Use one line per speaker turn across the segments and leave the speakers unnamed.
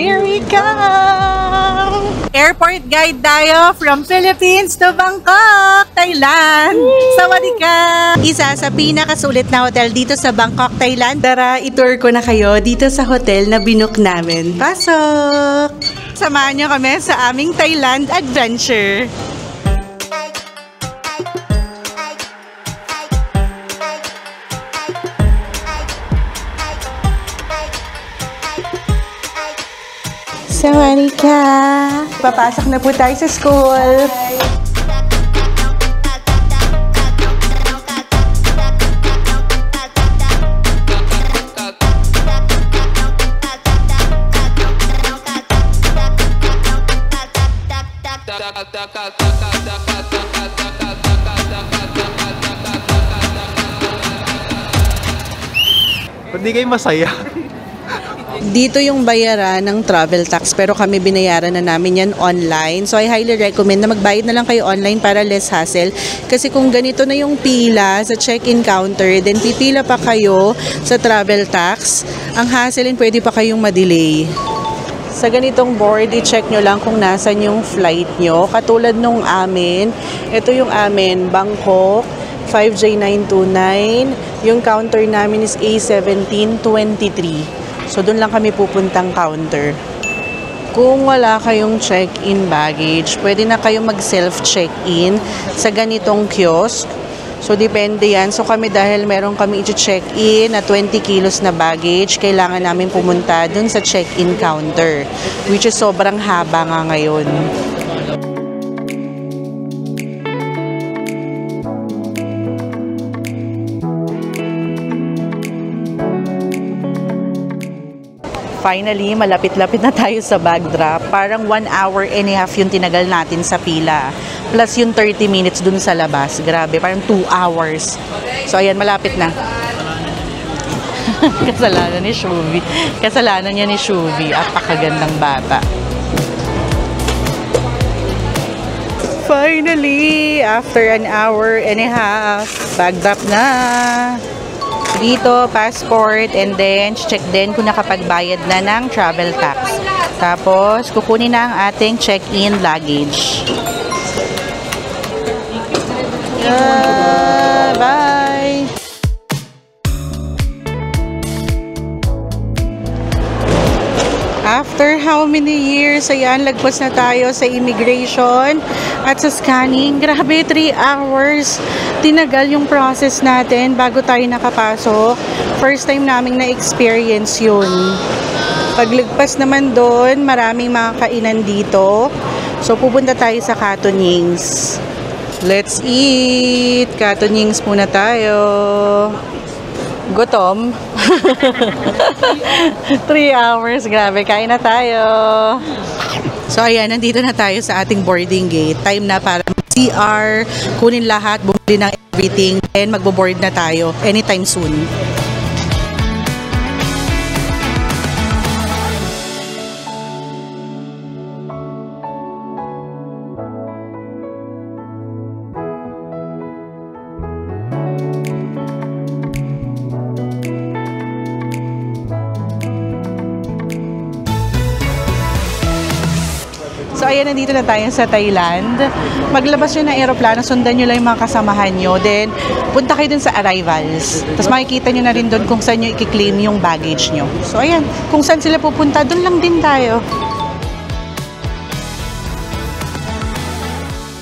here we come! Airport guide tayo from Philippines to Bangkok, Thailand! Sawadika! Isa sa pinakasulit na hotel dito sa Bangkok, Thailand. Tara, itour ko na kayo dito sa hotel na binook namin. Pasok! Samahan niyo kami sa aming Thailand adventure. Sawadika! Papasok na po tayo sa school.
Ba't di kayo masaya?
Dito yung bayaran ng travel tax pero kami binayaran na namin yan online. So I highly recommend na magbayad na lang kayo online para less hassle. Kasi kung ganito na yung pila sa check-in counter, then pipila pa kayo sa travel tax, ang hassle and pwede pa kayong madelay. Sa ganitong board, i-check nyo lang kung nasan yung flight nyo. Katulad nung amin, ito yung amin, Bangkok 5J929. Yung counter namin is A1723. So, doon lang kami pupuntang counter. Kung wala kayong check-in baggage, pwede na kayong mag-self-check-in sa ganitong kiosk. So, depende yan. So, kami dahil meron kami i-check-in na 20 kilos na baggage, kailangan namin pumunta doon sa check-in counter, which is sobrang haba nga ngayon. Finally, malapit-lapit na tayo sa bag drop. Parang 1 hour and a half yung tinagal natin sa pila. Plus yung 30 minutes dun sa labas. Grabe, parang 2 hours. So, ayan, malapit na. Kasalanan ni Shuvi. Kasalanan niya ni Shuvi. Apakagandang bata. Finally, after an hour and a half, bag drop na. Dito, passport, and then check din kung nakapagbayad na ng travel tax. Tapos, kukunin na ang ating check-in luggage. Bye! After how many years, ayan, lagpas na tayo sa immigration at sa scanning. Grabe, 3 hours. Tinagal yung process natin bago tayo nakapasok. First time naming na-experience yun. Paglagpas naman doon, maraming mga kainan dito. So, pupunta tayo sa Katonings. Let's eat! Katonings muna tayo. Gutom. 3 hours. Grabe, kain na tayo. So, ayan, nandito na tayo sa ating boarding gate. Time na para CR, kunin lahat, bumili ng everything, and magbo-board na tayo anytime soon. So, ayan, nandito na tayo sa Thailand. Maglabas nyo ng aeroplano, sundan nyo lang yung mga kasamahan nyo. Then, punta kayo dun sa arrivals. Tapos makikita nyo na rin dun kung saan nyo i-claim yung baggage nyo. So, ayan, kung saan sila pupunta, dun lang din tayo.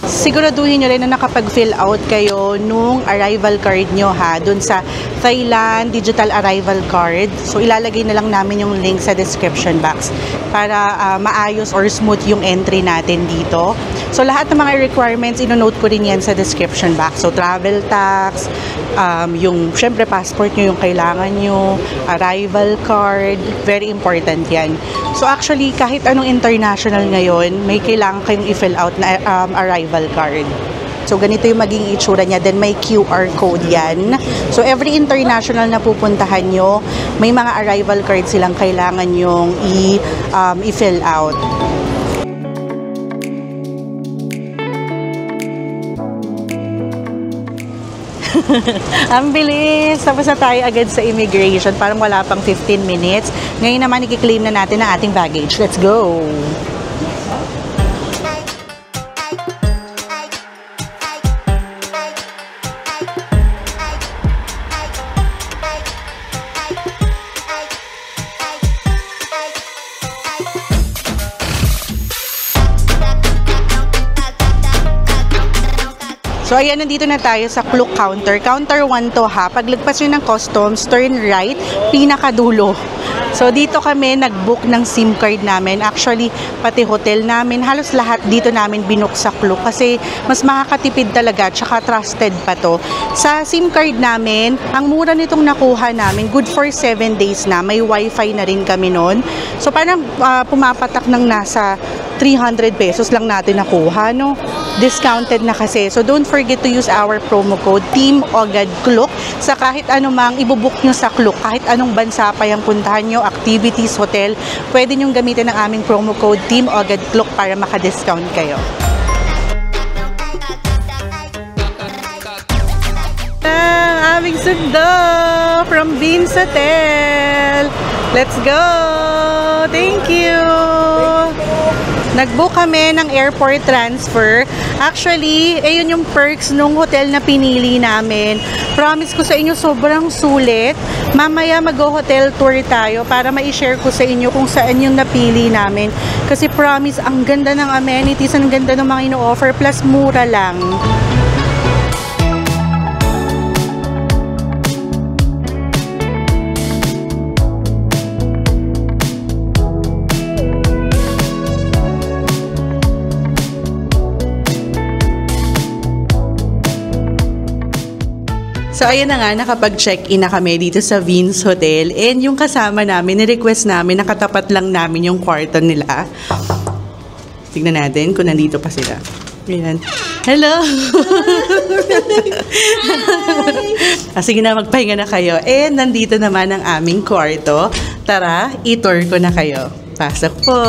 Siguraduhin nyo rin na nakapag-fill out kayo nung arrival card nyo ha, dun sa Thailand Digital Arrival Card. So, ilalagay na lang namin yung link sa description box para maayos or smooth yung entry natin dito. So, lahat ng mga requirements, ino-note ko rin yan sa description box. So, travel tax, yung, syempre, passport nyo yung kailangan nyo, arrival card, very important yan. So, actually, kahit anong international ngayon, may kailangan kayong i-fill out na arrival card. So, ganito yung maging itsura niya. Then, may QR code yan. So, every international na pupuntahan nyo, may mga arrival card silang kailangan yung i-fill out. Ang bilis! Tapos na tayo agad sa immigration. Parang wala pang 15 minutes. Ngayon naman, i-claim na natin ang ating baggage. Let's go! So, ayan, nandito na tayo sa Klook counter. Counter 1 to ha. Paglagpas nyo ng customs, turn right, pinakadulo. So, dito kami nag-book ng SIM card namin. Actually, pati hotel namin, halos lahat dito namin binook sa Klook kasi mas makakatipid talaga, tsaka trusted pa to. Sa SIM card namin, ang mura nitong nakuha namin, good for 7 days na. May wifi na rin kami noon. So, parang pumapatak ng nasa 300 pesos lang natin nakuha, no? Discounted na kasi. So, don't forget to use our promo code Team Ogad Klook sa kahit anumang ibubook nyo sa Klook. Kahit anong bansa pa yung puntahan nyo, activities, hotel, pwede nyong gamitin ang aming promo code Team Ogad Klook para maka-discount kayo. Ang aming sundo from Vince Hotel. Let's go! Thank you! Nag-book kami ng airport transfer. Actually, ayun yung perks nung hotel na pinili namin. Promise ko sa inyo, sobrang sulit. Mamaya mag-hotel tour tayo para ma-share ko sa inyo kung saan yung napili namin. Kasi promise, ang ganda ng amenities, ang ganda ng mga ino-offer, plus mura lang. So, ayun na nga, nakapag-check-in na kami dito sa Vince Hotel. And yung kasama namin, ni-request namin, nakatapat lang namin yung kwarto nila. Tignan natin kung nandito pa sila. Ayan. Hello! Sige na, magpahinga na kayo. And nandito naman ang aming kwarto. Tara, i-tour ko na kayo. Pasok po!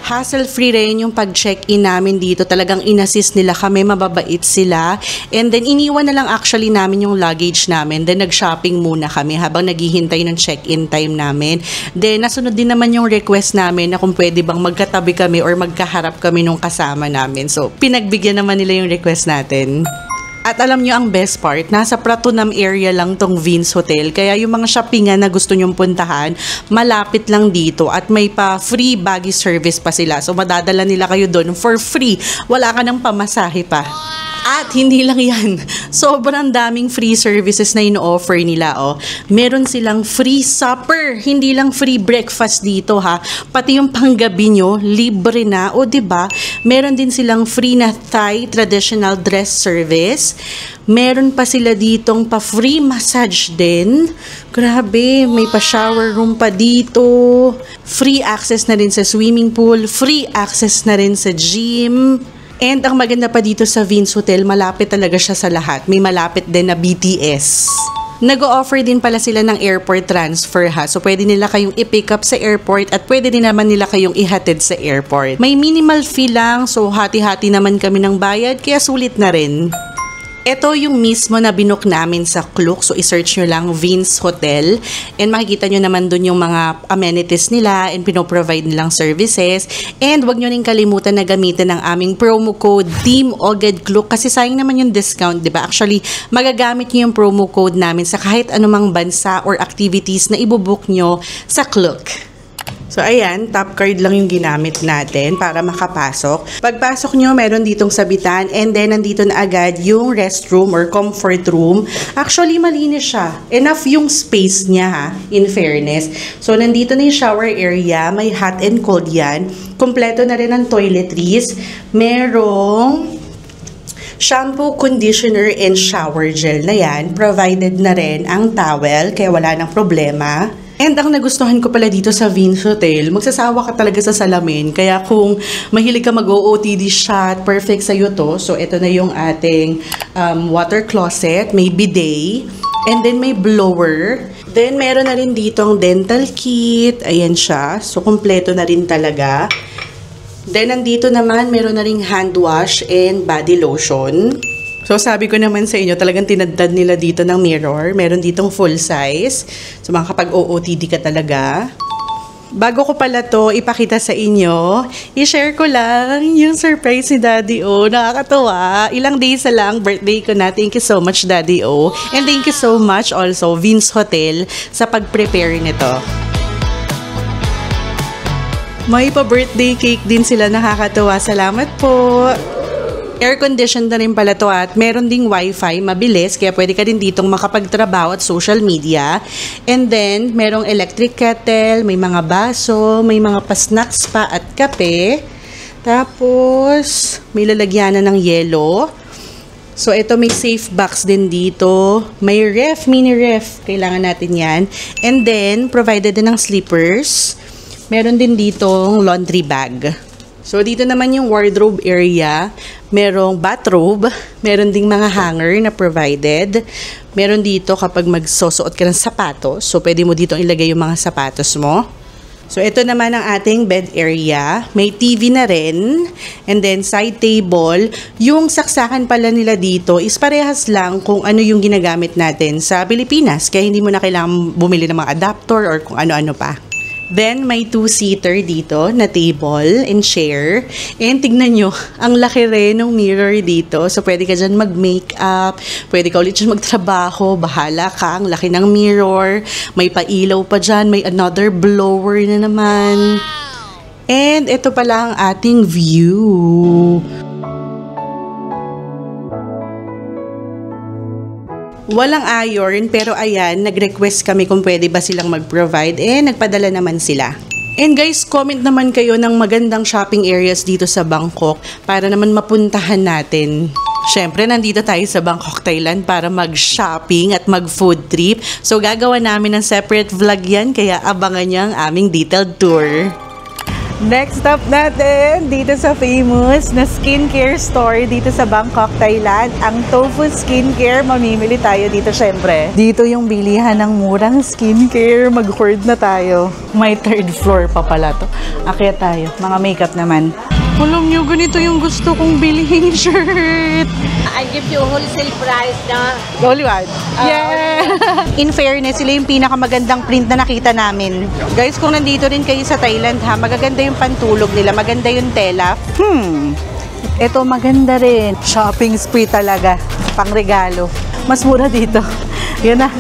Hassle-free rin yung pag-check-in namin dito. Talagang in-assist nila kami, mababait sila. And then, iniwan na lang actually namin yung luggage namin. Then, nag-shopping muna kami habang naghihintay ng check-in time namin. Then, nasunod din naman yung request namin na kung pwede bang magkatabi kami or magkaharap kami nung kasama namin. So, pinagbigyan naman nila yung request natin. At alam nyo ang best part, nasa Pratunam area lang tong Vince Hotel. Kaya yung mga shoppingan na gusto nyong puntahan, malapit lang dito. At may pa free baggage service pa sila. So madadala nila kayo doon for free. Wala ka ng pamasahe pa. At hindi lang yan, sobrang daming free services na ino-offer nila. Oh. Meron silang free supper, hindi lang free breakfast dito ha. Pati yung panggabi nyo, libre na. O diba, meron din silang free na Thai traditional dress service. Meron pa sila ditong pa-free massage din. Grabe, may pa-shower room pa dito. Free access na rin sa swimming pool. Free access na rin sa gym. And ang maganda pa dito sa Vince Hotel, malapit talaga siya sa lahat. May malapit din na BTS. Nag-o-offer din pala sila ng airport transfer ha. So pwede nila kayong i-pick up sa airport at pwede din naman nila kayong ihatid sa airport. May minimal fee lang, so hati-hati naman kami ng bayad, kaya sulit na rin. Ito yung mismo na binook namin sa Klook. So, isearch nyo lang Vince Hotel. And makikita nyo naman dun yung mga amenities nila and pinoprovide nilang services. And wag nyo rin kalimutan na gamitin ang aming promo code Team Ogad Klook kasi sayang naman yung discount, diba? Actually, magagamit nyo yung promo code namin sa kahit anumang bansa or activities na ibubook nyo sa Klook. So, ayan, top card lang yung ginamit natin para makapasok. Pagpasok nyo, meron ditong sabitan and then nandito na agad yung restroom or comfort room. Actually, malinis siya. Enough yung space niya ha, in fairness. So, nandito na yung shower area. May hot and cold yan. Kompleto na rin ang toiletries. Merong shampoo, conditioner, and shower gel na yan. Provided na rin ang towel, kaya wala nang problema. And ang nagustuhan ko pala dito sa Vince Hotel, magsasawa ka talaga sa salamin. Kaya kung mahilig ka mag-OOTD shot, perfect sa'yo to. So, ito na yung ating water closet. May bidet. And then, may blower. Then, meron na rin dito ang dental kit. Ayan siya. So, kompleto na rin talaga. Then, nandito naman, meron na rin hand wash and body lotion. So, sabi ko naman sa inyo, talagang tinadtad nila dito ng mirror. Meron ditong full size. So, makakapag-OOTD ka talaga. Bago ko pala to ipakita sa inyo, i-share ko lang yung surprise ni Daddy O. Nakakatuwa. Ilang days na lang, birthday ko na. Thank you so much, Daddy O. And thank you so much also, Vince Hotel, sa pag-prepare nito. May pa-birthday cake din sila. Nakakatuwa. Salamat po. Air-conditioned na rin pala to at meron ding wifi, mabilis, kaya pwede ka din ditong makapagtrabaho at social media. And then, merong electric kettle, may mga baso, may mga pa-snacks pa at kape. Tapos, may lalagyanan ng yelo. So, ito may safe box din dito. May ref, mini ref. Kailangan natin yan. And then, provided din ng slippers. Meron din ditong laundry bag. So, dito naman yung wardrobe area. Merong bathrobe. Meron ding mga hanger na provided. Meron dito kapag magsusuot ka ng sapatos. So, pwede mo dito ilagay yung mga sapatos mo. So, ito naman ang ating bed area. May TV na rin. And then, side table. Yung saksakan pala nila dito is parehas lang kung ano yung ginagamit natin sa Pilipinas. Kaya hindi mo na kailangan bumili ng mga adapter or kung ano-ano pa. Then, may two-seater dito na table and chair. And tignan nyo, ang laki rin ng mirror dito. So, pwede ka dyan mag-makeup. Pwede ka ulit dyan magtrabaho. Bahala ka. Ang laki ng mirror. May pailaw pa dyan. May another blower na naman. And ito pala ang ating view. Walang iron, pero ayan, nag-request kami kung pwede ba silang mag-provide. Nagpadala naman sila. And guys, comment naman kayo ng magandang shopping areas dito sa Bangkok para naman mapuntahan natin. Siyempre, nandito tayo sa Bangkok, Thailand para mag-shopping at mag-food trip. So, gagawa namin ng separate vlog yan, kaya abangan niyo ang aming detailed tour. Next stop natin, dito sa famous na skincare store dito sa Bangkok, Thailand. Ang Tofu Skincare, mamimili tayo dito syempre. Dito yung bilihan ng murang skincare. Mag-hoard na tayo. May third floor pa pala to. Akyat tayo. Mga makeup naman. Alam nyo, ganito yung gusto kong bilhin shirt.
I give you wholesale price na.
Only one? Yeah! In fairness, sila yung pinakamagandang print na nakita namin. Guys, kung nandito rin kayo sa Thailand ha, magaganda yung pantulog nila, maganda yung tela. Ito maganda rin. Shopping spree talaga. Pang regalo. Mas mura dito. Yun na.